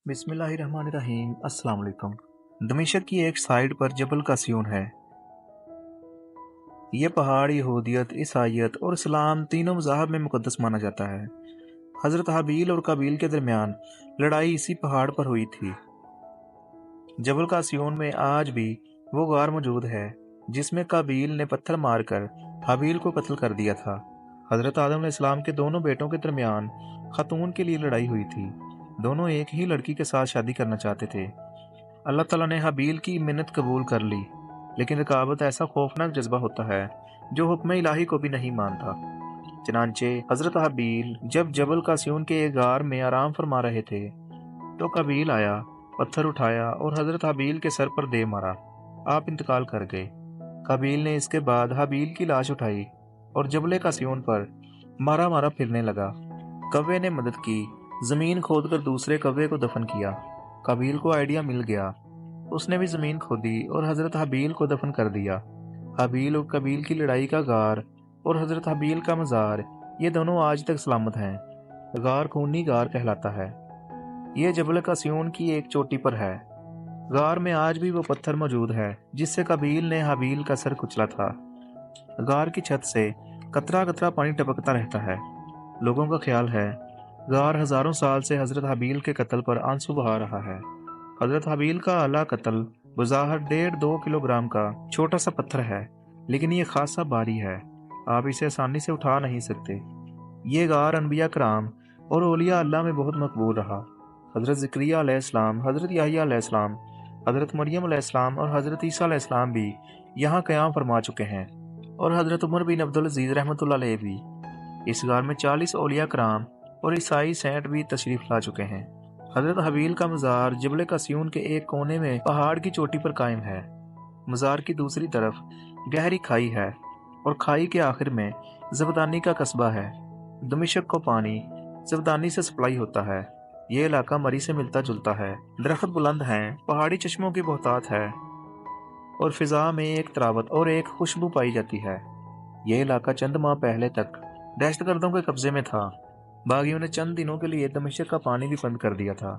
बिस्मिल्लाहिर्रहमानिर्रहीम। अस्सलाम वालेकुम। दमिश्क की एक साइड पर जबल कासियून है। ये पहाड़ यहूदियत, ईसाइयत और इस्लाम तीनों मज़ाहब में मुक़द्दस माना जाता है। हज़रत हाबील और काबील के दरमियान लड़ाई इसी पहाड़ पर हुई थी। जबल कासियून में आज भी वो गार मौजूद है जिसमें काबील ने पत्थर मारकर हाबील को कत्ल कर दिया था। हज़रत आदम अलैहिस्सलाम के दोनों बेटों के दरमियान खातून के लिए लड़ाई हुई थी। दोनों एक ही लड़की के साथ शादी करना चाहते थे। अल्लाह ताला ने हाबील की मिन्नत कबूल कर ली, लेकिन रकाबत ऐसा खौफनाक जज्बा होता है जो हुक्म इलाही को भी नहीं मानता। चनांचे हज़रत हाबील जब जबल कासियून के एक गार में आराम फरमा रहे थे तो काबील आया, पत्थर उठाया और हज़रत हाबील के सर पर दे मारा। आप इंतकाल कर गए। काबील ने इसके बाद हाबील की लाश उठाई और जबल कासियून पर मारा मारा फिरने लगा। कव्वे ने मदद की, जमीन खोदकर दूसरे कव्वे को दफन किया। काबील को आइडिया मिल गया, उसने भी जमीन खोदी और हजरत हाबील को दफन कर दिया। हाबील और काबील की लड़ाई का गार और हजरत हाबील का मज़ार, ये दोनों आज तक सलामत हैं। गार खूनी गार कहलाता है। ये जबल कासियून की एक चोटी पर है। गार में आज भी वो पत्थर मौजूद है जिससे काबील ने हाबील का सर कुचला था। गार की छत से कतरा कतरा पानी टपकता रहता है। लोगों का ख्याल है गार हजारों साल से हजरत हाबील के कत्ल पर आंसू बहा रहा है। हजरत हाबील का आला कत्ल बज़ाहिर 1.5-2 किलोग्राम का छोटा सा पत्थर है, लेकिन ये खासा भारी है। आप इसे आसानी से उठा नहीं सकते। ये गार अनबिया कराम और औलिया अल्लाह में बहुत मकबूल रहा। हजरत ज़करिया अलैहिस्सलाम, हजरत याहया अलैहिस्सलाम, हजरत मरियम अलैहिस्सलाम और हजरत ईसा अलैहिस्सलाम भी यहाँ क़याम फरमा चुके हैं, और हजरत उमर बिन अब्दुल अजीज़ रहमतुल्लाह अलैह भी। इस गार में 40 औलिया कराम और ईसाई सेंट भी तशरीफ ला चुके हैं। हजरत हबील का मज़ार जबल कासियून के एक कोने में पहाड़ की चोटी पर कायम है। मज़ार की दूसरी तरफ गहरी खाई है और खाई के आखिर में ज़बदानी का कस्बा है। दमिश्क को पानी ज़बदानी से सप्लाई होता है। ये इलाका मरी से मिलता जुलता है। दरख्त बुलंद हैं, पहाड़ी चश्मों की बहुतात है और फिजा में एक तरावत और एक खुशबू पाई जाती है। यह इलाका चंद माह पहले तक दहशतगर्दों के कब्जे में था। बागियों ने चंद दिनों के लिए दमिश्क का पानी भी बंद कर दिया था,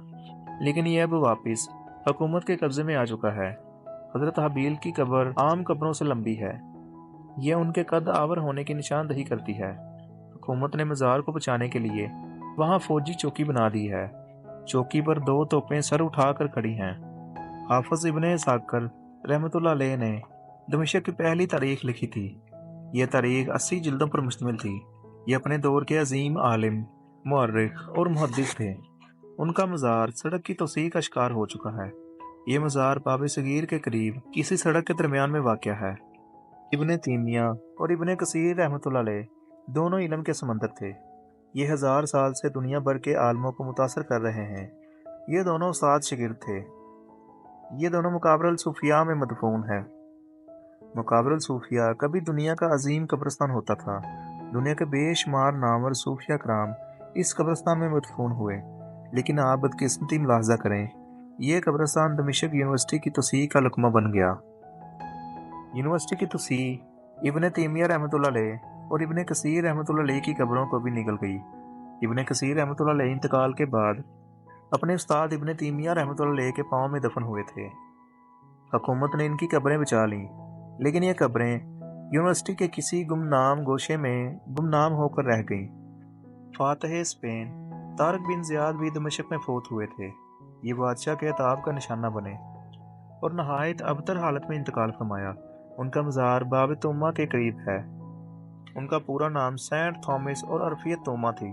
लेकिन यह अब वापस हुकूमत के कब्जे में आ चुका है। हजरत हाबील की कब्र आम कब्रों से लंबी है। यह उनके कद आवर होने की निशानदही करती है। हुकूमत ने मज़ार को बचाने के लिए वहाँ फौजी चौकी बना दी है। चौकी पर 2 तोपें सर उठाकर खड़ी हैं। हाफिज इब्ने साकर रहमतुल्लाह अलैह ने दमिश्क की पहली तारीख लिखी थी। यह तारीख 80 जिल्दों पर मुश्तमिल थी। ये अपने दौर के अजीम आलिम, मुअर्रिख और मुहद्दिस थे। उनका मज़ार सड़क की तोसी का शिकार हो चुका है। ये मज़ार बाब सगीर के करीब किसी सड़क के दरमियान में वाक़या है। इब्ने तैमिया और इब्ने कसीर रहमतुल्लाह अलैह दोनों इल्म के समंदर थे। ये 1000 साल से दुनिया भर के आलमों को मुतासर कर रहे हैं। ये दोनों उस्ताद शागिर्द थे। ये दोनों मुकाबरल सूफिया में मदफून है। मुकाबरल सूफिया कभी दुनिया का अजीम कब्रिस्तान होता था। दुनिया के बेशुमार नामवर सूफिया कराम इस कब्रिस्तान में मदफून हुए, लेकिन आप बदकिस्मती मुलाहजा करें, यह कब्रिस्तान दमिश्क यूनिवर्सिटी की तोसी का लकमा बन गया। यूनिवर्सिटी की तोसी इब्ने तैमिया रहमतुल्लाह अलैह और इब्ने कसीर रहमतुल्लाह अलैह की कब्रों को भी निकल गई। इब्ने कसीर रहमतुल्लाह अलैह इंतकाल के बाद अपने उस्ताद इब्ने तैमिया रहमतुल्लाह अलैह के पाँव में दफन हुए थे। हुकूमत ने इनकी कब्रें बचा लीं, लेकिन ये कब्रें यूनिवर्सिटी के किसी गुमनाम गोशे में गुमनाम होकर रह गईं। फातह स्पेन तारक बिन ज़ियाद भी दमिश्क में फौत हुए थे। ये बादशाह के अताब का निशाना बने और नहायत अबतर हालत में इंतकाल फरमाया। उनका मज़ार बाब तोमा के करीब है। उनका पूरा नाम सेंट थॉमस और अरफियत तोमा थी।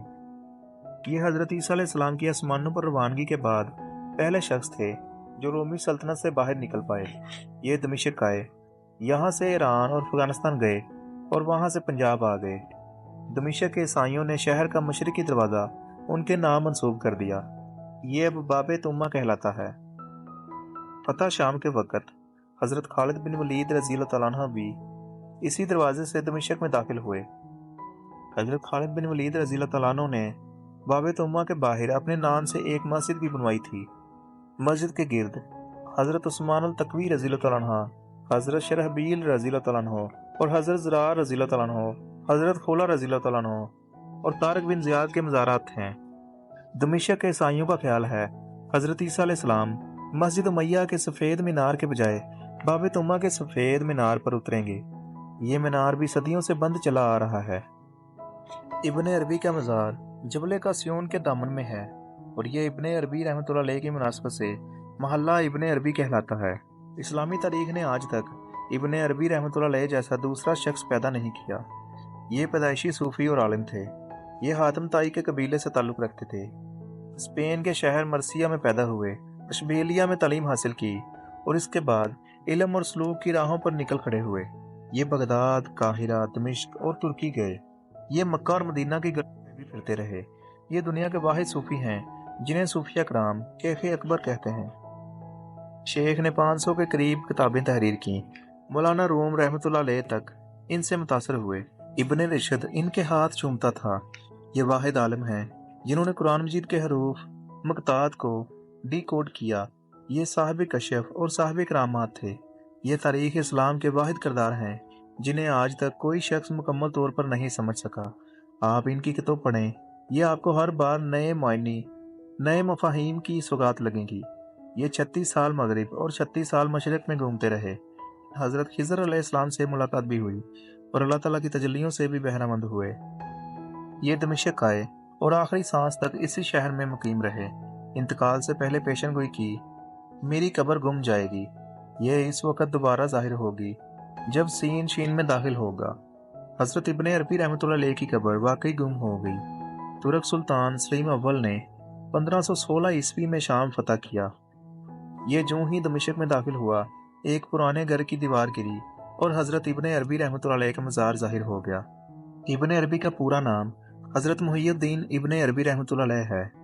ये हज़रत ईसा अलैहिस्सलाम की आसमानों पर रवानगी के बाद पहले शख्स थे जो रोमी सल्तनत से बाहर निकल पाए। ये दमिश्क आए, यहाँ से ईरान और अफगानिस्तान गए और वहाँ से पंजाब आ गए। दमिश्क के ईसाइयों ने शहर का मशरकी दरवाज़ा उनके नाम मंसूब कर दिया। ये अब बाब तुमा कहलाता है। फतह शाम के वक़्त हज़रत खालिद बिन वलीद रज़ियल्लाहु तआला अन्हु भी इसी दरवाजे से दमिश्क में दाखिल हुए। हज़रत खालिद बिन वलीद रज़ियल्लाहु तआला अन्हु ने बाब तुमा के बाहर अपने नाम से एक मस्जिद भी बनवाई थी। मस्जिद के गिर्द हज़रत उस्मान अल तकवी रज़ियल्लाहु तआला अन्हु, हज़रत शरहबील रज़ियल्लाहु तआला अन्हु और हज़रत ज़रार रज़ियल्लाहु तआला अन्हु, हज़रत खुला रज़ियल्लाहु तआला अन्हु और तारक बिन ज़ियाद के मज़ारात हैं। दमिश्क के ईसाइयों का ख्याल है حضرت عیسیٰ علیہ السلام مسجد امیہ کے سفید مینار کے بجائے باب تما کے سفید مینار پر اتریں گے۔ یہ مینار بھی صدیوں سے بند چلا آ رہا ہے۔ ابن عربی کا مزار جبل قاسیون کے دامن میں ہے اور یہ ابن عربی رحمۃ اللہ علیہ کی مناسبت سے محلہ ابن عربی کہلاتا ہے۔ اسلامی تاریخ نے آج تک ابن عربی رحمۃ اللہ علیہ جیسا دوسرا شخص پیدا نہیں کیا۔ یہ پیدائشی صوفی اور عالم تھے۔ یہ حاتم طائی کے قبیلے سے تعلق رکھتے تھے۔ اسپین کے شہر مرسیہ میں پیدا ہوئے، اشبیلیہ میں تعلیم حاصل کی اور اس کے بعد علم اور سلوک کی راہوں پر نکل کھڑے ہوئے۔ یہ بغداد، قاہرہ، دمشق اور ترکی گئے۔ یہ مکہ اور مدینہ کی گلیوں میں بھی پھرتے رہے۔ یہ دنیا کے واحد صوفی ہیں جنہیں صوفیہ کرام شیخ اکبر کہتے ہیں۔ شیخ نے 500 کے قریب کتابیں تحریر کیں۔ مولانا روم رحمۃ اللہ علیہ تک ان سے متاثر ہوئے۔ ابن رشد ان کے ہاتھ چومتا تھا۔ یہ واحد عالم ہیں جنہوں نے قرآن مجید کے حروف مقطعات کو ڈی کوڈ کیا۔ یہ صاحب کشف اور صاحب کرامات تھے۔ یہ تاریخ اسلام کے واحد کردار ہیں جنہیں آج تک کوئی شخص مکمل طور پر نہیں سمجھ سکا۔ آپ ان کی کتب پڑھیں، یہ آپ کو ہر بار نئے معنی، نئے مفاہیم کی سوغات لگیں گی۔ یہ 36 سال مغرب اور 36 سال مشرق میں گھومتے رہے۔ حضرت خضر علیہ السلام سے ملاقات بھی ہوئی اور اللہ تعالیٰ کی تجلیوں سے بھی بہرہ مند ہوئے۔ یہ دمشق آئے اور آخری سانس تک اسی شہر میں مقیم رہے۔ انتقال سے پہلے پیشن گوئی کی، میری قبر گم جائے گی، یہ اس وقت دوبارہ ظاہر ہوگی جب سین شین میں داخل ہوگا۔ حضرت ابن عربی رحمۃ اللہ علیہ کی قبر واقعی گم ہو گئی۔ ترک سلطان سلیم اول نے 1516 عیسوی میں شام فتح کیا۔ یہ جوں ہی دمشق میں داخل ہوا، ایک پرانے گھر کی دیوار گری اور حضرت ابن عربی رحمۃ اللہ علیہ کا مزار ظاہر ہو گیا۔ ابن عربی کا پورا نام حضرت محی الدین ابن عربی رحمۃ اللہ علیہ ہے۔